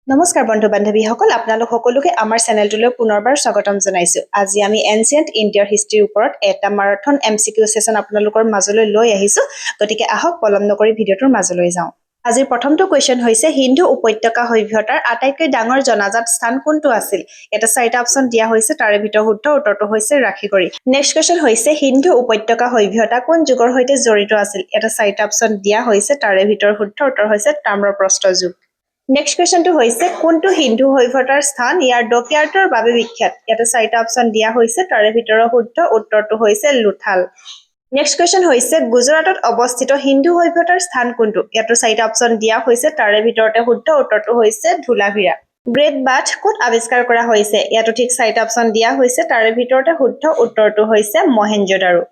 নমস্কাৰ বন্ধু বান্ধৱীসকল আপোনালোক সকলোকে আমাৰ চেনেলটোলৈ পুনৰবাৰ স্বাগতম জনাইছো। আজি আমি এনচিয়েন্ট ইণ্ডিয়াৰ হিষ্ট্ৰীৰ ওপৰত এটা মাৰাথন এমচিকিউ সেশন আপোনালোকৰ মাজলৈ লৈ আহিছো। গতিকে আহক পলম নকৰি ভিডিঅ'টোৰ মাজলৈ যাওঁ। আজিৰ প্ৰথমটো কুৱেশ্যন হৈছে সিন্ধু উপত্যকা সভ্যতাৰ আটাইতকৈ ডাঙৰ জনাজাত স্থান কোনটো আছিল? এটা চাৰিটা অপচন দিয়া হৈছে, তাৰে ভিতৰত শুদ্ধ উত্তৰটো হৈছে ৰাখিগড়ি। নেক্সট কুৱেশ্যন হৈছে সিন্ধু উপত্যকা সভ্যতা কোন যুগৰ সৈতে জড়িত আছিল? এটা চাৰিটা অপচন দিয়া হৈছে, তাৰে ভিতৰত শুদ্ধ উত্তৰ হৈছে তাম্ৰপ্ৰস্তৰ যুগ। নেক্সট কুৱেশ্যনটো হৈছে কোনটো সিন্ধু সভ্যতাৰ স্থান ইয়াৰ ডকয়াৰ্ডৰ বাবে বিখ্যাত? ইয়াতে চাৰিটা অপচন দিয়া হৈছে, তাৰে ভিতৰত শুদ্ধ উত্তৰটো হৈছে লোথাল। নেক্সট কুৱেশ্যন হৈছে গুজৰাটত অৱস্থিত সিন্ধু সভ্যতাৰ স্থান কোনটো? ইয়াতো চাৰিটা অপচন দিয়া হৈছে, তাৰে ভিতৰতে শুদ্ধ উত্তৰটো হৈছে ধুলাভিৰা। গ্ৰেট বাথ ক'ত আৱিষ্কাৰ কৰা হৈছে? ইয়াতো ঠিক চাৰিটা অপচন দিয়া হৈছে, তাৰে ভিতৰতে শুদ্ধ উত্তৰটো হৈছে মহেঞ্জোদাৰো।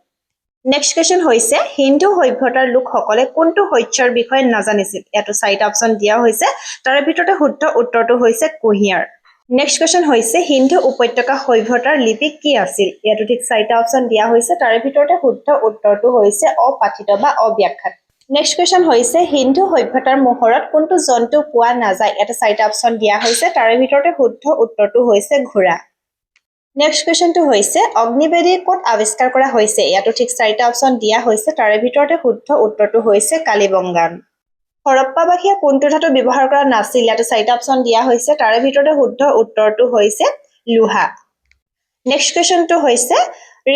নেক্সট কুৱেশ্যন হৈছে সিন্ধু সভ্যতাৰ লোকসকলে কোনটো শস্যৰ বিষয়ে নাজানিছিল? ইয়াতো চাৰিটা অপচন দিয়া হৈছে, তাৰে ভিতৰতে শুদ্ধ উত্তৰটো হৈছে কুঁহিয়াৰ। নেক্সট কুৱেশ্যন হৈছে সিন্ধু উপত্যকা সভ্যতাৰ লিপি কি আছিল? ইয়াতো ঠিক চাৰিটা অপচন দিয়া হৈছে, তাৰে ভিতৰতে শুদ্ধ উত্তৰটো হৈছে অপাঠিত বা অব্যাখ্যাত। নেক্সট কুৱেশ্যন হৈছে সিন্ধু সভ্যতাৰ মোহৰত কোনটো জন্তু পোৱা নাযায়? ইয়াতে চাৰিটা অপচন দিয়া হৈছে, তাৰে ভিতৰতে শুদ্ধ উত্তৰটো হৈছে ঘোঁৰা। নেক্সট কুৱেশ্যনটো হৈছে অগ্নিবেদী ক'ত আৱিষ্কাৰ কৰা হৈছে? ইয়াতো ঠিক চাৰিটা অপচন দিয়া হৈছে, তাৰে ভিতৰতে শুদ্ধ উত্তৰটো হৈছে কালিবংগান। হৰপ্পাবাসীয়ে কোনটো ধাতু ব্যৱহাৰ কৰা নাছিল? ইয়াতো চাৰিটা অপচন দিয়া হৈছে, তাৰে ভিতৰতে শুদ্ধ উত্তৰটো হৈছে লোহা। নেক্সট কুৱেশ্যনটো হৈছে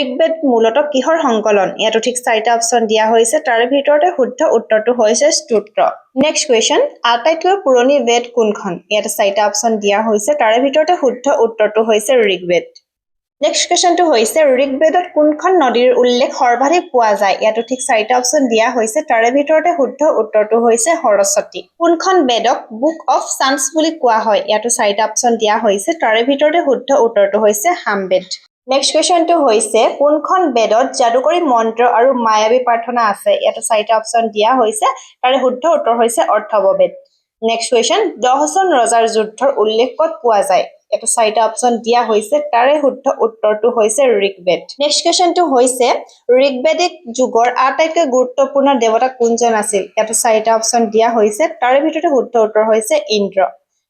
ঋগ্বেদ মূলতঃ কিহৰ সংকলন? ইয়াতো ঠিক চাৰিটা অপচন দিয়া হৈছে, তাৰে ভিতৰতে শুদ্ধ উত্তৰটো হৈছে স্তোত্ৰ। নেক্সট কুৱেশ্যন আটাইতকৈ পুৰণি বেদ কোনখন? ইয়াতে চাৰিটা অপচন দিয়া হৈছে, তাৰে ভিতৰতে শুদ্ধ উত্তৰটো হৈছে ঋগ্বেদ। নেক্সট কুৱেশ্যনটো হৈছে ঋগ্বেদত কোনখন নদীৰ উল্লেখ সৰ্বাধিক পোৱা যায়? ইয়াতো ঠিক চাৰিটা অপচন দিয়া হৈছে, তাৰে ভিতৰতে শুদ্ধ উত্তৰটো হৈছে সৰস্বতী। কোনখন বেদক বুক অফ চান্স বুলি কোৱা হয়? ইয়াতো চাৰিটা অপচন দিয়া হৈছে, তাৰে ভিতৰতে শুদ্ধ উত্তৰটো হৈছে সামবেদ। নেক্সট কুৱেশ্যনটো হৈছে কোনখন বেদত যাদুকৰী মন্ত্ৰ আৰু মায়াবী প্ৰাৰ্থনা আছে? ইয়াতো চাৰিটা অপচন দিয়া হৈছে, তাৰে শুদ্ধ উত্তৰ হৈছে অৰ্থৱবেদ। নেক্সট কুৱেশ্যন 10জন ৰজাৰ যুদ্ধৰ উল্লেখ ক'ত পোৱা যায়? এটা চাৰিটা অপচন দিয়া হৈছে, তাৰে শুদ্ধ উত্তৰটো হৈছে ঋগ্বেদ। নেক্সট কুৱেশ্যনটো হৈছে ঋগ্বেদিক যুগৰ আটাইতকৈ গুৰুত্বপূৰ্ণ দেৱতা কোনজন আছিল? ইয়াতো চাৰিটা অপচন দিয়া হৈছে, তাৰে ভিতৰতে শুদ্ধ উত্তৰ হৈছে ইন্দ্ৰ।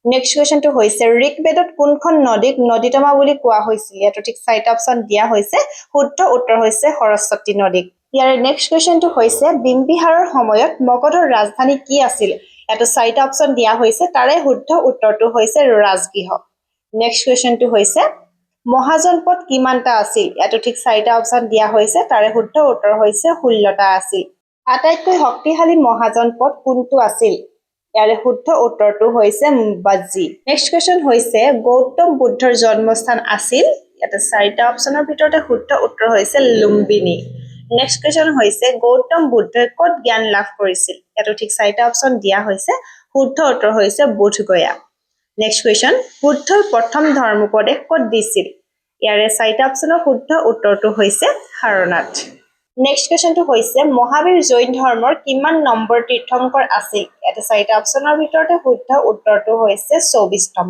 নেক্সট কুৱেশ্যনটো হৈছে ঋগ্বেদত কোনখন নদীক নদীতমা বুলি কোৱা হৈছিল? ইয়াতো ঠিক চাৰিটা অপচন দিয়া হৈছে, শুদ্ধ উত্তৰ হৈছে সৰস্বতী নদীক। ইয়াৰে নেক্সট কুৱেশ্যনটো হৈছে বিম্বিসাৰৰ সময়ত মগধৰ ৰাজধানী কি আছিল? ইয়াতো চাৰিটা অপচন দিয়া হৈছে, তাৰে শুদ্ধ উত্তৰটো হৈছে ৰাজগৃহ। নেক্সট কুৱেশ্যনটো হৈছে মহাজনপদ কিমানটা আছিল? ইয়াতো ঠিক চাৰিটা অপচন দিয়া হৈছে, তাৰে শুদ্ধ উত্তৰ হৈছে 16টা আছিল। আটাইতকৈ শক্তিশালী মহাজনপদ কোনটো আছিল? ইয়াৰে শুদ্ধ উত্তৰটো হৈছে বাজ্জী। নেক্সট কুৱেশ্যন হৈছে গৌতম বুদ্ধৰ জন্মস্থান আছিল? ইয়াতে চাৰিটা অপচনৰ ভিতৰতে শুদ্ধ উত্তৰ হৈছে লুম্বিনী। নেক্সট কুৱেশ্যন হৈছে গৌতম বুদ্ধই ক'ত জ্ঞান লাভ কৰিছিল? ইয়াতো ঠিক চাৰিটা অপচন দিয়া হৈছে, শুদ্ধ উত্তৰ হৈছে বোধগয়া। নেক্সট কুৱেশ্যন বুদ্ধই প্ৰথম ধৰ্মোপদেশ ক'ত দিছিল? ইয়াৰে চাৰিটা অপচনৰ শুদ্ধ উত্তৰটো হৈছে সাৰনাথ। নেক্সট কুৱেশ্যনটো হৈছে মহাবীৰ জৈন ধৰ্মৰ কিমান নম্বৰ তীৰ্থংকৰ আছিল? ইয়াতে চাৰিটা অপচনৰ ভিতৰতে শুদ্ধ উত্তৰটো হৈছে 24তম।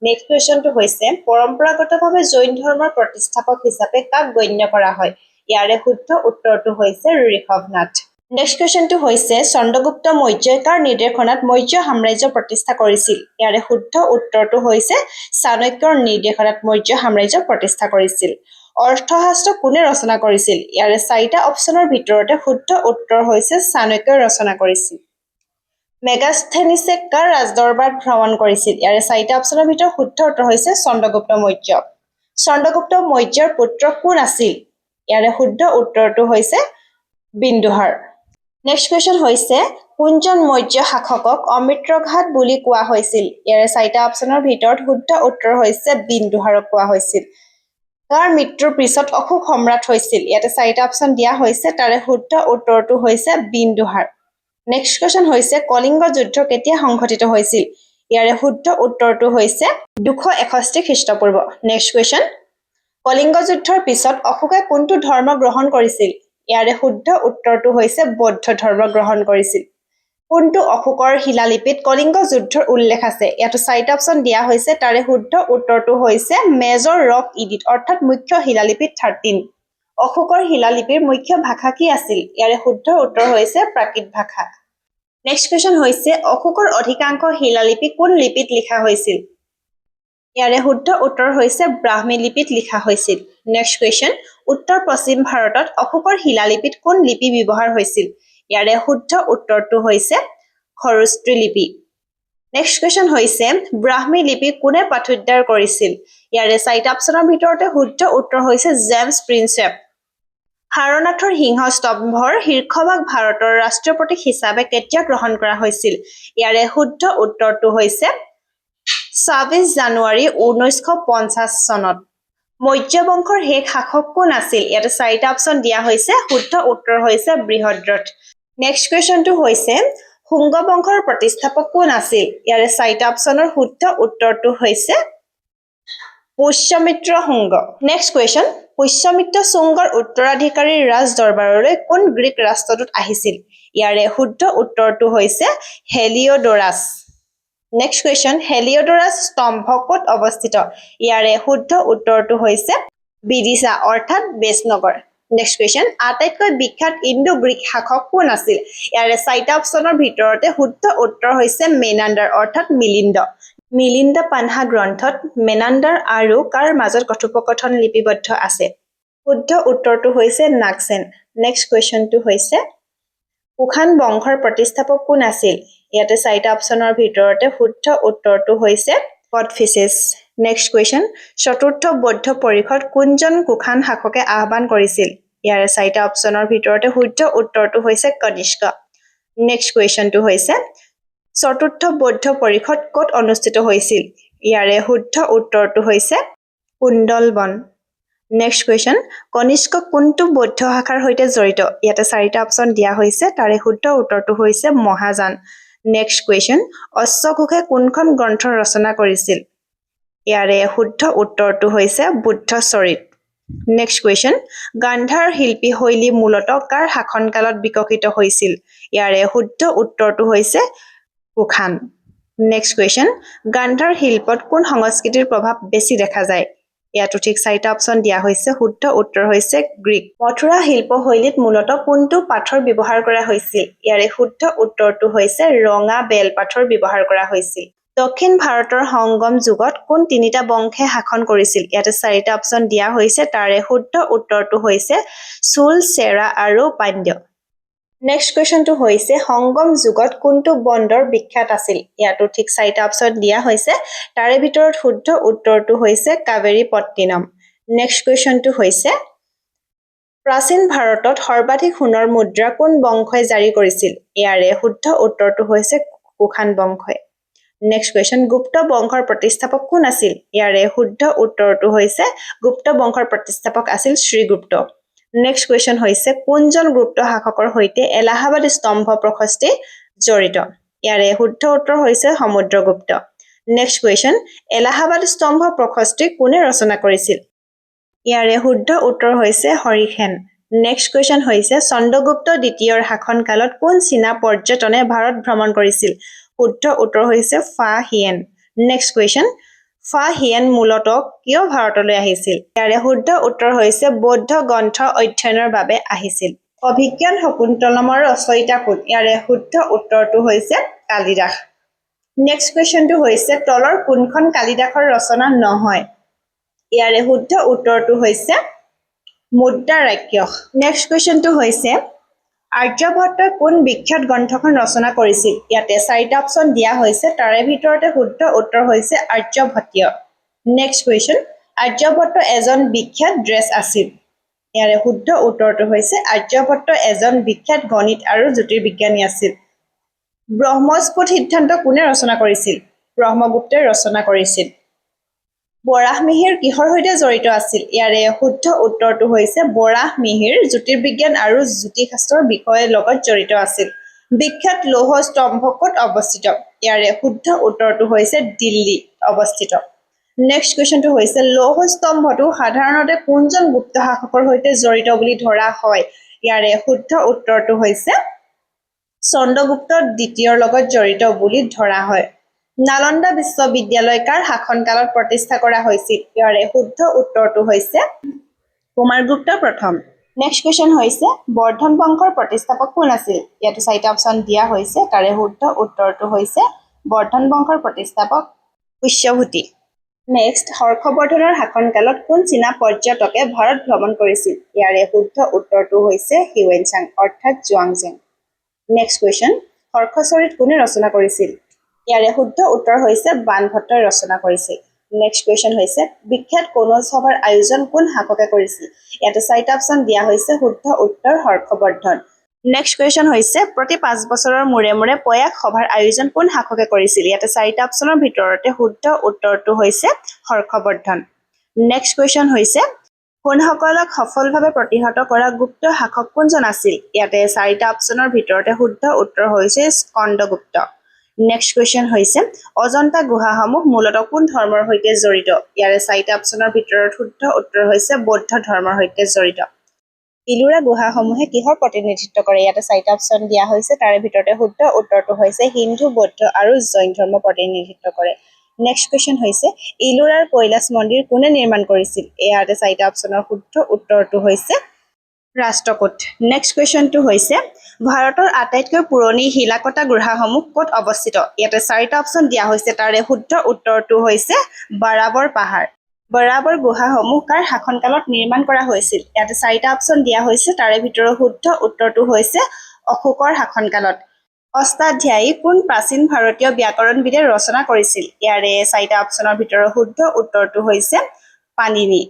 নেক্সট কুৱেশ্যনটো হৈছে পৰম্পৰাগতভাৱে জৈন ধৰ্মৰ প্ৰতিষ্ঠাপক হিচাপে কাক গণ্য কৰা হয়? ইয়াৰে শুদ্ধ উত্তৰটো হৈছে ঋষভনাথ। নেক্সট কুৱেশ্যনটো হৈছে চন্দ্ৰগুপ্ত মৌৰ্যই কাৰ নিৰ্দেশনাত মৌৰ্য সাম্ৰাজ্য প্ৰতিষ্ঠা কৰিছিল? ইয়াৰে শুদ্ধ উত্তৰটো হৈছে চাণক্যৰ নিৰ্দেশনাত মৌৰ্য সাম্ৰাজ্য প্ৰতিষ্ঠা কৰিছিল। অৰ্থশাস্ত্ৰ কোনে ৰচনা কৰিছিল? ইয়াৰে চাৰিটা অপচনৰ ভিতৰতে শুদ্ধ উত্তৰ হৈছে চাণক্যই ৰচনা কৰিছিল। মেগাস্থেনিছে কাৰ ৰাজদৰবাৰত ভ্ৰমণ কৰিছিল? ইয়াৰে চাৰিটা অপচনৰ ভিতৰত শুদ্ধ উত্তৰ হৈছে চন্দ্ৰগুপ্ত মৌৰ্য। চন্দ্ৰগুপ্ত মৌৰ্যৰ পুত্ৰ কোন আছিল? ইয়াৰে শুদ্ধ উত্তৰটো হৈছে বিন্দুসাৰ। নেক্সট কুৱেশ্যন হৈছে কোনজন মৌৰ্য শাসকক অমৃতঘাট বুলি কোৱা হৈছিল? ইয়াৰে চাৰিটা অপচনৰ ভিতৰত শুদ্ধ উত্তৰ হৈছে বিন্দুসাৰক কোৱা হৈছিল। কাৰ মৃত্যুৰ পিছত অশোক সম্ৰাট হৈছিল? ইয়াতে চাৰিটা অপচন দিয়া হৈছে, তাৰে শুদ্ধ উত্তৰটো হৈছে বিন্দুসাৰ। নেক্সট কুৱেশ্যন হৈছে কলিংগ যুদ্ধ কেতিয়া সংঘটিত হৈছিল? ইয়াৰে শুদ্ধ উত্তৰটো হৈছে 261 খ্ৰীষ্টপূৰ্ব। নেক্সট কুৱেশ্যন কলিংগ যুদ্ধৰ পিছত অশোকে কোনটো ধৰ্ম গ্ৰহণ কৰিছিল? ইয়াৰে শুদ্ধ উত্তৰটো হৈছে বৌদ্ধ ধৰ্ম গ্ৰহণ কৰিছিল। কোনটো অশোকৰ শিলালিপিত কলিংগ যুদ্ধৰ উল্লেখ আছে? ইয়াতো চাৰিটা অপচন দিয়া হৈছে, তাৰে শুদ্ধ উত্তৰটো হৈছে মেজৰ ৰক ইডিট অৰ্থাৎ মুখ্য শিলালিপিত 13। অশোকৰ শিলালিপিৰ মুখ্য ভাষা কি আছিল? ইয়াৰে শুদ্ধ উত্তৰ হৈছে প্ৰাকৃত ভাষা। নেক্সট কুৱেশ্যন হৈছে অশোকৰ অধিকাংশ শিলালিপি কোন লিপিত লিখা হৈছিল ইয়াৰে শুদ্ধ উত্তৰ হৈছে ব্ৰাহ্মী লিপিত লিখা হৈছিল নেক্সট কুৱেশ্যন উত্তৰ পশ্চিম ভাৰতত অশোকৰ শিলালিপিত কোন লিপি ব্যৱহাৰ হৈছিল ইয়াৰে শুদ্ধ উত্তৰটো হৈছে খৰস্ত্ৰী লিপি নেক্সট কুৱেশ্যন হৈছে ব্ৰাহ্মী লিপি কোনে পাঠোদ্ধাৰ কৰিছিল ইয়াৰে চাৰিটা অপচনৰ ভিতৰতে শুদ্ধ উত্তৰ হৈছে জেমছ প্ৰিন্সেপ সাৰনাথৰ সিংহ স্তম্ভৰ শীৰ্ষভাগ ভাৰতৰ ৰাষ্ট্ৰীয় প্ৰতীক হিচাপে কেতিয়া গ্ৰহণ কৰা হৈছিল ইয়াৰে শুদ্ধ উত্তৰটো হৈছে ২৬ জানুৱাৰী ১৯৫০ চনত মৌৰ্য বংশৰ শেষ শাসক কোন আছিল ইয়াতে চাৰিটা অপচন দিয়া হৈছে শুদ্ধ উত্তৰ হৈছে বৃহদ্ৰথ নেক্সট কুৱেশ্যনটো হৈছে শুংগ বংশৰ প্ৰতিষ্ঠাপক কোন আছিল ইয়াৰে চাৰিটা অপচনৰ শুদ্ধ উত্তৰটো হৈছে পুষ্যমিত্ৰ শুংগ নেক্সট কুৱেশ্যন পুষ্যমিত্ৰ শুংগৰ উত্তৰাধিকাৰীৰ ৰাজ দৰবাৰলৈ কোন গ্ৰীক ৰাষ্ট্ৰদূত আহিছিল ইয়াৰে শুদ্ধ উত্তৰটো হৈছে হেলিঅডোৰাছ নেক্সট কুৱেশ্যন হেলিঅডোৰাছ স্তম্ভ ক'ত অৱস্থিত ইয়াৰে শুদ্ধ উত্তৰটো হৈছে বিদিশা অৰ্থাৎ বেশনগৰ নেক্সট কুৱেশ্যন আটাইতকৈ বিখ্যাত ইণ্ডো গ্ৰীক শাসক কোন আছিল ইয়াৰে চাৰিটা অপচনৰ ভিতৰতে শুদ্ধ উত্তৰ হৈছে মেনাণ্ডাৰ অৰ্থাৎ মিলিন্দ পানহা গ্ৰন্থত মেনাণ্ডাৰ আৰু কাৰ মাজত কথোপকথন লিপিবদ্ধ আছে শুদ্ধ উত্তৰটো হৈছে নাগছেন নেক্সট কুৱেশ্যনটো হৈছে কুখান বংশৰ প্ৰতিষ্ঠাপক কোন আছিল ইয়াতে চাৰিটা অপচনৰ ভিতৰতে শুদ্ধ উত্তৰটো হৈছে কডফিচিছ নেক্সট কুৱেশ্যন চতুৰ্থ বৌদ্ধ পৰিষদ কোনজন কুখান শাসকে আহ্বান কৰিছিল ইয়াৰে চাৰিটা অপচনৰ ভিতৰতে শুদ্ধ উত্তৰটো হৈছে কনিষ্ক নেক্সট কুৱেশ্যনটো হৈছে চতুৰ্থ বৌদ্ধ পৰিষদ ক'ত অনুষ্ঠিত হৈছিল ইয়াৰে শুদ্ধ উত্তৰটো হৈছে কুণ্ডলবন নেক্সট কুৱেশ্যন কনিষ্ক কোনটো বৌদ্ধ শাখাৰ সৈতে জড়িত ইয়াতে চাৰিটা অপচন দিয়া হৈছে তাৰে শুদ্ধ উত্তৰটো হৈছে মহাযান নেক্সট কুৱেশ্যন অশ্বঘোষে কোনখন গ্ৰন্থ ৰচনা কৰিছিল ইয়াৰে শুদ্ধ উত্তৰটো হৈছে বুদ্ধচৰিত নেক্সট কুৱেশ্যন গান্ধাৰ শিল্পী শৈলী মূলতঃ কাৰ শাসনকালত বিকশিত হৈছিল ইয়াৰে শুদ্ধ উত্তৰটো হৈছে কুখান নেক্সট কুৱেশ্যন গান্ধাৰ শিল্পত কোন সংস্কৃতিৰ প্ৰভাৱ বেছি দেখা যায় ইয়াতো ঠিক চাৰিটা অপচন দিয়া হৈছে শুদ্ধ উত্তৰ হৈছে গ্ৰীক মথুৰা শিল্পশৈলীত মূলতঃ কোনটো পাথৰ ব্যৱহাৰ কৰা হৈছিল ইয়াৰে শুদ্ধ উত্তৰটো হৈছে ৰঙা বেল পাথৰ ব্যৱহাৰ কৰা হৈছিল দক্ষিণ ভাৰতৰ সংগম যুগত কোন তিনিটা বংশে শাসন কৰিছিল ইয়াতে চাৰিটা অপচন দিয়া হৈছে তাৰে শুদ্ধ উত্তৰটো হৈছে চোল চেৰা আৰু পাণ্ড্য নেক্সট কুৱেশ্যনটো হৈছে সংগম যুগত কোনটো বন্দৰ বিখ্যাত আছিল ইয়াতো ঠিক চাৰিটা অপচন দিয়া হৈছে তাৰে ভিতৰত শুদ্ধ উত্তৰটো হৈছে কাবেৰী পট্টিনম নেক্সট কুৱেশ্যনটো হৈছে প্ৰাচীন ভাৰতত সৰ্বাধিক সোণৰ মুদ্ৰা কোন বংশই জাৰি কৰিছিল ইয়াৰে শুদ্ধ উত্তৰটো হৈছে কুখান বংশই নেক্সট কুৱেশ্যন গুপ্ত বংশৰ প্ৰতিষ্ঠাপক কোন আছিল ইয়াৰে শুদ্ধ উত্তৰটো হৈছে গুপ্ত বংশৰ প্ৰতিষ্ঠাপক আছিল শ্ৰীগুপ্ত নেক্সট কুৱেশ্যন হৈছে কোনজন গুপ্ত শাসকৰ সৈতে এলাহাবাদ স্তম্ভ প্ৰশস্তি জড়িত ইয়াৰে শুদ্ধ উত্তৰ হৈছে সমুদ্ৰগুপ্ত নেক্সট কুৱেশ্যন এলাহাবাদ স্তম্ভ প্ৰশস্তি কোনে ৰচনা কৰিছিল ইয়াৰে শুদ্ধ উত্তৰ হৈছে হৰিসেন নেক্সট কুৱেশ্যন হৈছে চন্দ্ৰগুপ্ত দ্বিতীয়ৰ শাসনকালত কোন চীনা পৰ্যটনে ভাৰত ভ্ৰমণ কৰিছিল শুদ্ধ উত্তৰ হৈছে ফা হিয়েন নেক্সট কুৱেশ্যন ফা হিয়েন মূলতঃ কিয় ভাৰতলৈ আহিছিল ইয়াৰে শুদ্ধ উত্তৰ হৈছে বৌদ্ধ গ্ৰন্থ অধ্যয়নৰ বাবে আহিছিল অভিজ্ঞান শকুন্তলমৰ ৰচয়িতা কোন ইয়াৰে শুদ্ধ উত্তৰটো হৈছে কালিদাস নেক্সট কুৱেশ্যনটো হৈছে তলৰ কোনখন কালিদাসৰ ৰচনা নহয় ইয়াৰে শুদ্ধ উত্তৰটো হৈছে মুদ্ৰাৰাক্ষস নেক্সট কুৱেশ্যনটো হৈছে আৰ্যভট্টই কোন বিখ্যাত গ্ৰন্থখন ৰচনা কৰিছিল ইয়াতে চাৰিটা অপচন দিয়া হৈছে তাৰে ভিতৰতে শুদ্ধ উত্তৰ হৈছে আৰ্যভট্টীয় নেক্সট কুৱেশ্যন আৰ্যভট্ট এজন বিখ্যাত ড্ৰেছ আছিল ইয়াৰে শুদ্ধ উত্তৰটো হৈছে আৰ্যভট্ট এজন বিখ্যাত গণিত আৰু জ্যোতিৰ্বিজ্ঞানী আছিল ব্ৰহ্মস্ফুট সিদ্ধান্ত কোনে ৰচনা কৰিছিল ব্ৰহ্মগুপ্তই ৰচনা কৰিছিল বৰাহ মিহিৰ কিহৰ সৈতে জড়িত আছিল ইয়াৰে শুদ্ধ উত্তৰটো হৈছে বৰাহ মিহিৰ জ্যোতিৰ্বিজ্ঞান আৰু জ্যোতিষশাস্ত্ৰৰ বিষয়ৰ লগত জড়িত আছিল বিখ্যাত লৌহ স্তম্ভ ক'ত অৱস্থিত ইয়াৰে শুদ্ধ উত্তৰটো হৈছে দিল্লী অৱস্থিত নেক্সট কুৱেশ্যনটো হৈছে লৌহ স্তম্ভটো সাধাৰণতে কোনজন গুপ্ত শাসকৰ সৈতে জড়িত বুলি ধৰা হয় ইয়াৰে শুদ্ধ উত্তৰটো হৈছে চন্দ্ৰগুপ্ত দ্বিতীয়ৰ লগত জড়িত বুলি ধৰা হয় নালন্দা বিশ্ববিদ্যালয় কাৰ শাসনকালত প্ৰতিষ্ঠা কৰা হৈছিল ইয়াৰে শুদ্ধ উত্তৰটো হৈছে কুমাৰগুপ্ত প্ৰথম নেক্সট কুৱেশ্যন হৈছে বৰ্ধন বংশৰ প্ৰতিষ্ঠাপক কোন আছিল ইয়াতে চাৰিটা অপশ্যন দিয়া হৈছে তাৰে শুদ্ধ উত্তৰটো হৈছে বৰ্ধন বংশৰ প্ৰতিষ্ঠাপক পুষ্যভূতি নেক্সট হৰ্ষবৰ্ধনৰ শাসনকালত কোন চীনা পৰ্যটকে ভাৰত ভ্ৰমণ কৰিছিল ইয়াৰে শুদ্ধ উত্তৰটো হৈছে হিউৱেনচাং অৰ্থাৎ জুৱাংজেং নেক্সট কুৱেশ্যন হৰ্ষচৰিত কোনে ৰচনা কৰিছিল ইয়াৰে শুদ্ধ উত্তৰ হৈছে বাণভট্টই ৰচনা কৰিছিল নেক্সট কুৱেশ্যন হৈছে বিখ্যাত কনৌজ সভাৰ আয়োজন কোন শাসকে কৰিছিল ইয়াতে চাৰিটা অপশ্যন দিয়া হৈছে শুদ্ধ উত্তৰ হৰ্ষবৰ্ধন নেক্সট কুৱেশ্যন হৈছে প্ৰতি 5 বছৰৰ মূৰে মূৰে পয়াক সভাৰ আয়োজন কোন শাসকে কৰিছিল ইয়াতে চাৰিটা অপশ্যনৰ ভিতৰতে শুদ্ধ উত্তৰটো হৈছে হৰ্ষবৰ্ধন নেক্সট কুৱেশ্যন হৈছে হুণসকলক সফলভাৱে প্ৰতিহত কৰা গুপ্ত শাসক কোনজন আছিল ইয়াতে চাৰিটা অপশ্যনৰ ভিতৰতে শুদ্ধ উত্তৰ হৈছে স্কন্দগুপ্ত নেক্সট কুৱেশ্যন হৈছে অজন্তা গুহাসমূহ মূলতঃ কোন ধৰ্মৰ সৈতে জড়িত ইয়াৰে চাৰিটা অপশ্যনৰ ভিতৰত শুদ্ধ উত্তৰ হৈছে বৌদ্ধ ধৰ্মৰ সৈতে জড়িত ইলোৰা গুহাসমূহে কিহৰ প্ৰতিনিধিত্ব কৰে ইয়াতে চাৰিটা অপশ্যন দিয়া হৈছে তাৰে ভিতৰতে শুদ্ধ উত্তৰটো হৈছে হিন্দু বৌদ্ধ আৰু জৈন ধৰ্ম প্ৰতিনিধিত্ব কৰে নেক্সট কুৱেশ্যন হৈছে ইলোৰাৰ কৈলাশ মন্দিৰ কোনে নিৰ্মাণ কৰিছিল ইয়াতে চাৰিটা অপশ্যনৰ শুদ্ধ উত্তৰটো হৈছে ৰাষ্ট্ৰকূট নেক্সট কুৱেশ্যনটো হৈছে ভাৰতৰ আটাইতকৈ পুৰণি শিলাকটা গুহাসমূহ ক'ত অৱস্থিত ইয়াতে চাৰিটা অপশ্যন দিয়া হৈছে তাৰে শুদ্ধ উত্তৰটো হৈছে বৰাবৰ পাহাৰ বৰাবৰ গুহাসমূহ কাৰ শাসনকালত নিৰ্মাণ কৰা হৈছিল ইয়াতে চাৰিটা অপশ্যন দিয়া হৈছে তাৰে ভিতৰৰ শুদ্ধ উত্তৰটো হৈছে অশোকৰ শাসনকালত অষ্টাধ্যায়ী কোন প্ৰাচীন ভাৰতীয় ব্যাকৰণবিদে ৰচনা কৰিছিল ইয়াৰে চাৰিটা অপশ্যনৰ ভিতৰৰ শুদ্ধ উত্তৰটো হৈছে পাণিনি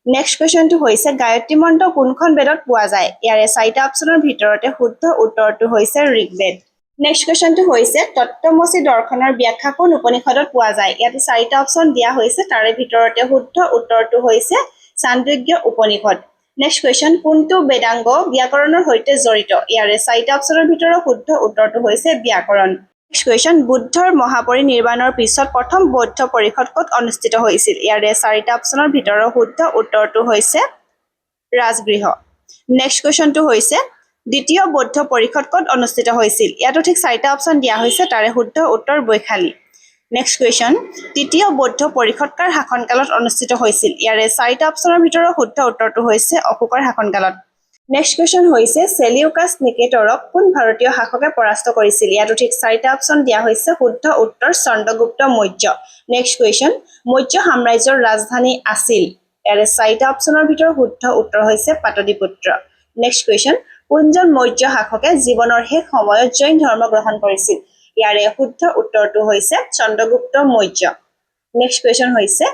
নেক্সট কুৱেশ্যনটো হৈছে গায়ত্ৰী মন্ত্ৰ কোনখন বেদত পোৱা যায় ইয়াৰে চাৰিটা অপশ্যনৰ ভিতৰতে শুদ্ধ উত্তৰটো হৈছে ঋগ্বেদ নেক্সট কুৱেশ্যনটো হৈছে তত্ত্বমসি দৰ্শনৰ ব্যাখ্যা কোন উপনিষদত পোৱা যায় ইয়াতে চাৰিটা অপশ্যন দিয়া হৈছে তাৰে ভিতৰতে শুদ্ধ উত্তৰটো হৈছে চান্দোগ্য উপনিষদ নেক্সট কুৱেশ্যন কোনটো বেদাংগ ব্যাকৰণৰ সৈতে জড়িত ইয়াৰে চাৰিটা অপশ্যনৰ ভিতৰত শুদ্ধ উত্তৰটো হৈছে ব্যাকৰণ নেক্সট কুৱেশ্যন বুদ্ধৰ মহাপৰিনিৰ্বাণৰ পিছত প্ৰথম বৌদ্ধ পৰিষদ ক'ত অনুষ্ঠিত হৈছিল ইয়াৰে চাৰিটা অপশ্যনৰ ভিতৰৰ শুদ্ধ উত্তৰটো হৈছে ৰাজগৃহ নেক্সট কুৱেশ্যনটো হৈছে দ্বিতীয় বৌদ্ধ পৰিষদ ক'ত অনুষ্ঠিত হৈছিল ইয়াতো ঠিক চাৰিটা অপশ্যন দিয়া হৈছে তাৰে শুদ্ধ উত্তৰ বৈশালী নেক্সট কুৱেশ্যন তৃতীয় বৌদ্ধ পৰিষদ কাৰ শাসনকালত অনুষ্ঠিত হৈছিল ইয়াৰে চাৰিটা অপশ্যনৰ ভিতৰৰ শুদ্ধ উত্তৰটো হৈছে অশোকৰ শাসনকালত নেক্সট কুৱেশ্যন হৈছে চেলিউকাছ নিকেটৰক কোন ভাৰতীয় শাসকে পৰাস্ত কৰিছিল ইয়াতো ঠিক চাৰিটা অপশ্যন দিয়া হৈছে শুদ্ধ উত্তৰ চন্দ্ৰগুপ্ত মৌৰ্য নেক্সট কুৱেশ্যন মৌৰ্য সাম্ৰাজ্যৰ ৰাজধানী আছিল ইয়াৰে চাৰিটা অপশ্যনৰ ভিতৰত শুদ্ধ উত্তৰ হৈছে পাটলিপুত্ৰ নেক্সট কুৱেশ্যন কোনজন মৌৰ্য শাসকে জীৱনৰ শেষ সময়ত জৈন ধৰ্ম গ্ৰহণ কৰিছিল ইয়াৰে শুদ্ধ উত্তৰটো হৈছে চন্দ্ৰগুপ্ত মৌৰ্য নেক্সট কুৱেশ্যন হৈছে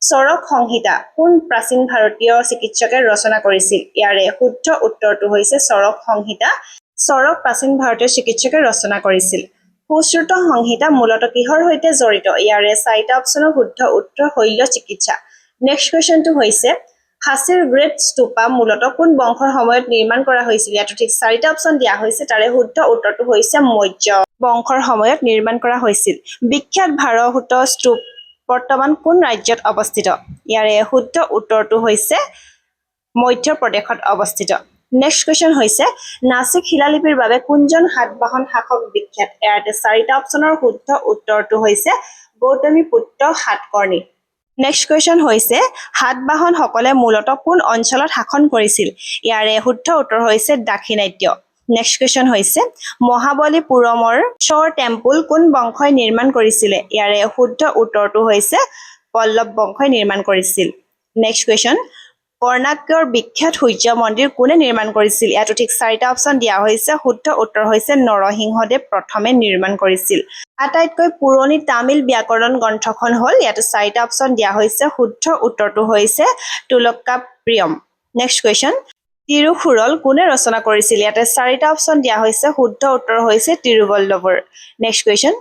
চৰক সংহিতা কোন প্ৰাচীন ভাৰতীয় চিকিৎসকে ৰচনা কৰিছিল ইয়াৰে শুদ্ধ উত্তৰটো হৈছে চৰক সংহিতা চৰক প্ৰাচীন ভাৰতীয় চিকিৎসকে ৰচনা কৰিছিল সুশ্ৰুত সংহিতা মূলতঃ কিহৰ সৈতে জড়িত ইয়াৰে চাৰিটা অপশ্যনৰ শুদ্ধ উত্তৰ শল্য চিকিৎসা নেক্সট কুৱেশ্যনটো হৈছে হাছিৰ গ্ৰেট স্তূপা মূলতঃ কোন বংশৰ সময়ত নিৰ্মাণ কৰা হৈছিল ইয়াতো ঠিক চাৰিটা অপশ্যন দিয়া হৈছে তাৰে শুদ্ধ উত্তৰটো হৈছে মৌৰ্য বংশৰ সময়ত নিৰ্মাণ কৰা হৈছিল বিখ্যাত ভাৰহুত স্তূপ বৰ্তমান কোন ৰাজ্যত অৱস্থিত ইয়াৰে শুদ্ধ উত্তৰটো হৈছে মধ্য প্ৰদেশত অৱস্থিত নেক্সট কুৱেশ্যন হৈছে নাসিক শিলালিপিৰ বাবে কোনজন সাতবাহন শাসক বিখ্যাত ইয়াতে চাৰিটা অপশ্যনৰ শুদ্ধ উত্তৰটো হৈছে গৌতমীপুত্ৰ সাতকৰ্ণী নেক্সট কুৱেশ্যন হৈছে সাতবাহনসকলে মূলতঃ কোন অঞ্চলত শাসন কৰিছিল ইয়াৰে শুদ্ধ উত্তৰ হৈছে দাক্ষিণাত্য নেক্সট কুৱেশ্যন হৈছে মহাবলীপুৰমৰ শ্ব'ৰ টেম্পল কোন বংশই নিৰ্মাণ কৰিছিলে ইয়াৰে শুদ্ধ উত্তৰটো হৈছে পল্লৱ বংশই নিৰ্মাণ কৰিছিল নেক্সট কুৱেশ্যন কৰ্ণাটকৰ বিখ্যাত সূৰ্য মন্দিৰ কোনে নিৰ্মাণ কৰিছিল ইয়াতো ঠিক চাৰিটা অপশ্যন দিয়া হৈছে শুদ্ধ উত্তৰ হৈছে নৰসিংহদেৱ প্ৰথমে নিৰ্মাণ কৰিছিল আটাইতকৈ পুৰণি তামিল ব্যাকৰণ গ্ৰন্থখন হ'ল ইয়াতো চাৰিটা অপশ্যন দিয়া হৈছে শুদ্ধ উত্তৰটো হৈছে তুলকাপ্ৰিয়ম নেক্সট কুৱেশ্যন তিৰুখুৰল কোনে ৰচনা কৰিছিল ইয়াতে চাৰিটা অপশ্যন দিয়া হৈছে শুদ্ধ উত্তৰ হৈছে তিৰুবল্লভৰ নেক্সট কুৱেশ্যন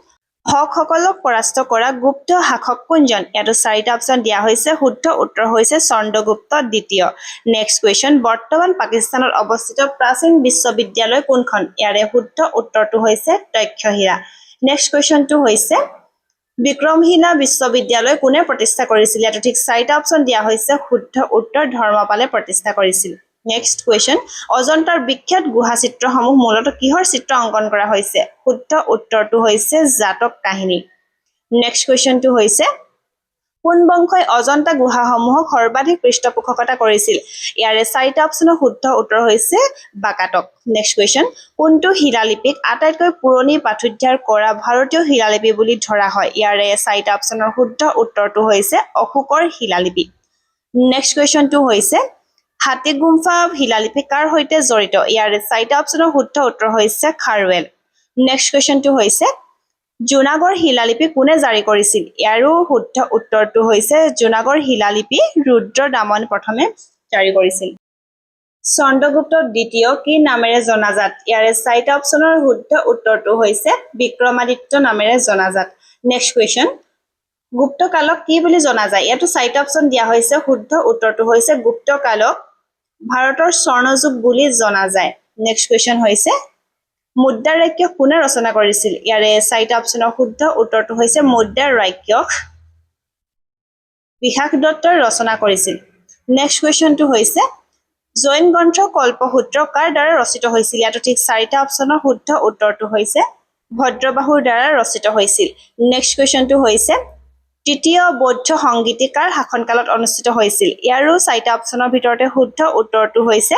হকসকলক পৰাস্ত কৰা গুপ্ত শাসক কোনজন ইয়াতো চাৰিটা অপশ্যন দিয়া হৈছে শুদ্ধ উত্তৰ হৈছে চন্দ্ৰগুপ্ত দ্বিতীয় নেক্সট কুৱেশ্যন বৰ্তমান পাকিস্তানত অৱস্থিত প্ৰাচীন বিশ্ববিদ্যালয় কোনখন ইয়াৰে শুদ্ধ উত্তৰটো হৈছে তক্ষশিলা নেক্সট কুৱেশ্যনটো হৈছে বিক্ৰমশিলা বিশ্ববিদ্যালয় কোনে প্ৰতিষ্ঠা কৰিছিল ইয়াতো ঠিক চাৰিটা অপশ্যন দিয়া হৈছে শুদ্ধ উত্তৰ ধৰ্মপালে প্ৰতিষ্ঠা কৰিছিল নেক্সট কুৱেশ্যন অজন্তাৰ বিখ্যাত গুহা চিত্ৰসমূহ মূলতঃ কিহৰ চিত্ৰ অংকন কৰা হৈছে শুদ্ধ উত্তৰটো হৈছে জাতক কাহিনী নেক্সট কুৱেশ্যনটো হৈছে কোন বংশই অজন্তা গুহাসমূহক সৰ্বাধিক পৃষ্ঠপোষকতা কৰিছিল ইয়াৰে চাৰিটা অপচনৰ শুদ্ধ উত্তৰ হৈছে বাকাটক নেক্সট কুৱেশ্যন কোনটো শিলালিপিক আটাইতকৈ পুৰণি পাঠোদ্ধাৰ কৰা ভাৰতীয় শিলালিপি বুলি ধৰা হয় ইয়াৰে চাৰিটা অপচনৰ শুদ্ধ উত্তৰটো হৈছে অশোকৰ শিলালিপি নেক্সট কুৱেশ্যনটো হৈছে হাতীগুম্ফা শিলালিপি কাৰ সৈতে জড়িত ইয়াৰে চাৰিটা অপচনৰ শুদ্ধ উত্তৰ হৈছে খাৰৱেল নেক্সট কুৱেশ্যনটো হৈছে জুনাগড় শিলালিপি কোনে জাৰি কৰিছিল ইয়াৰো শুদ্ধ উত্তৰটো হৈছে জুনাগড় শিলালিপি ৰুদ্ৰ দামন প্ৰথমে জাৰি কৰিছিল চন্দ্ৰগুপ্ত দ্বিতীয় কি নামেৰে জনাজাত ইয়াৰে চাৰিটা অপচনৰ শুদ্ধ উত্তৰটো হৈছে বিক্ৰমাদিত্য নামেৰে জনাজাত নেক্সট কুৱেশ্যন গুপ্ত কালক কি বুলি জনা যায় ইয়াতো চাৰিটা অপচন দিয়া হৈছে শুদ্ধ উত্তৰটো হৈছে গুপ্ত কালক ভাৰতৰ স্বৰ্ণযুগ বুলি জনা যায় নেক্সট কুৱেশ্যন হৈছে মুদ্ৰাৰ ৰাক্ষস কোনে ৰচনা কৰিছিল ইয়াৰে চাৰিটা অপচনৰ শুদ্ধ উত্তৰটো হৈছে মুদ্ৰাৰ ৰাক্ষস বিশাখ দত্তই ৰচনা কৰিছিল নেক্সট কুৱেশ্যনটো হৈছে জৈন গ্ৰন্থ কল্পসূত্ৰ কাৰ দ্বাৰা ৰচিত হৈছিল ইয়াতো ঠিক চাৰিটা অপচনৰ শুদ্ধ উত্তৰটো হৈছে ভদ্ৰবাহুৰ দ্বাৰা ৰচিত হৈছিল নেক্সট কুৱেশ্যনটো হৈছে তৃতীয় বৌদ্ধ সংগীতি কাৰ শাসনকালত অনুষ্ঠিত হৈছিল ইয়াৰো চাৰিটা অপচনৰ ভিতৰতে শুদ্ধ উত্তৰটো হৈছে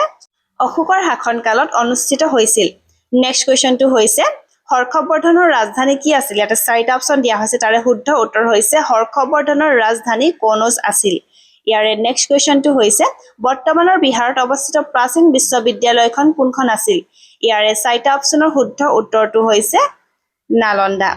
অশোকৰ শাসনকালত অনুষ্ঠিত হৈছিল নেক্সট কুৱেশ্যনটো হৈছে হৰ্ষবৰ্ধনৰ ৰাজধানী কি আছিল ইয়াতে চাৰিটা অপচন দিয়া হৈছে তাৰে শুদ্ধ উত্তৰ হৈছে হৰ্ষবৰ্ধনৰ ৰাজধানী কনৌজ আছিল ইয়াৰে নেক্সট কুৱেশ্যনটো হৈছে বৰ্তমানৰ বিহাৰত অৱস্থিত প্ৰাচীন বিশ্ববিদ্যালয়খন কোনখন আছিল ইয়াৰে চাৰিটা অপচনৰ শুদ্ধ উত্তৰটো হৈছে নালন্দা